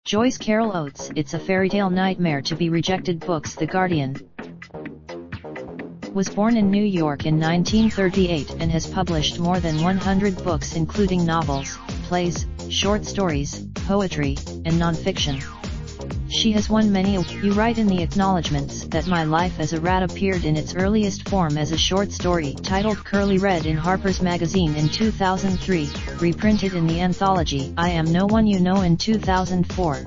Joyce Carol Oates, It's a Fairy Tale Nightmare to Be Rejected Books. The Guardian was born in New York in 1938 and has published more than 100 books including novels, plays, short stories, poetry, and non-fiction. She has won many awards. You write in the acknowledgements that My Life as a Rat appeared in its earliest form as a short story titled Curly Red in Harper's Magazine in 2003, reprinted in the anthology I Am No One You Know in 2004.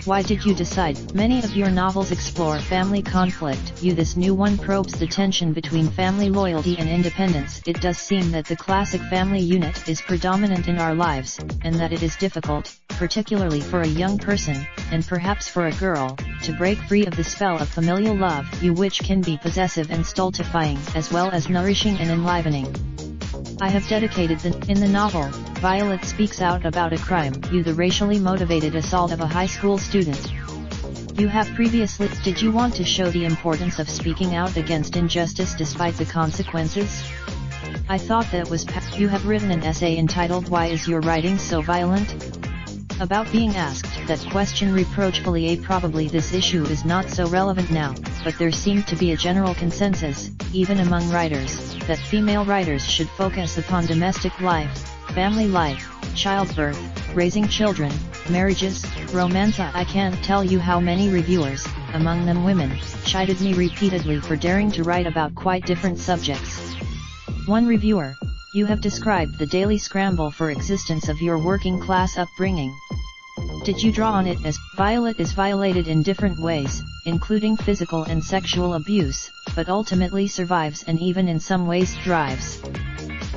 Why did you decide? Many of your novels explore family conflict. This new one probes the tension between family loyalty and independence. It does seem that the classic family unit is predominant in our lives, and that it is difficult, particularly for a young person, and perhaps for a girl, to break free of the spell of familial love, which can be possessive and stultifying, as well as nourishing and enlivening. I have dedicated in the novel, Violet speaks out about a crime, the racially motivated assault of a high school student. You have previously, did you want to show the importance of speaking out against injustice despite the consequences? I thought that was you have written an essay entitled Why Is Your Writing So Violent? About being asked that question reproachfully. Probably this issue is not so relevant now, but there seemed to be a general consensus, even among writers, that female writers should focus upon domestic life, family life, childbirth, raising children, marriages, romance. I can't tell you how many reviewers, among them women, chided me repeatedly for daring to write about quite different subjects. One reviewer: you have described the daily scramble for existence of your working class upbringing. Did you draw on it as Violet is violated in different ways, including physical and sexual abuse, but ultimately survives and even in some ways thrives?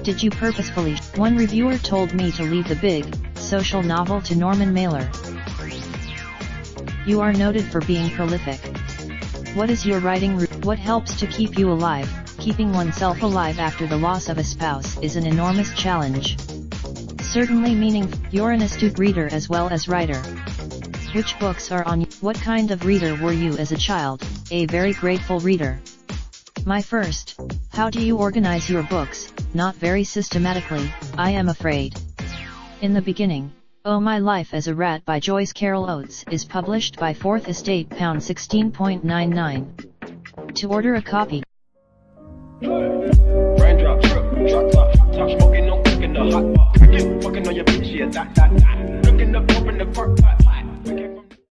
Did you purposefully? One reviewer told me to leave the big, social novel to Norman Mailer. You are noted for being prolific. What is your writing routine? What helps to keep you alive? Keeping oneself alive after the loss of a spouse is an enormous challenge. Certainly meaningful. You're an astute reader as well as writer. Which books are on you? What kind of reader were you as a child? A very grateful reader. My first. How do you organize your books? Not very systematically, I am afraid. In the beginning, Oh My Life as a Rat by Joyce Carol Oates is published by Fourth Estate, £16.99. To order a copy. Raindrop, drop top, top smoking, no cooking the hot pot. Fucking on your bitch, yeah, that. Looking up, open the park pot.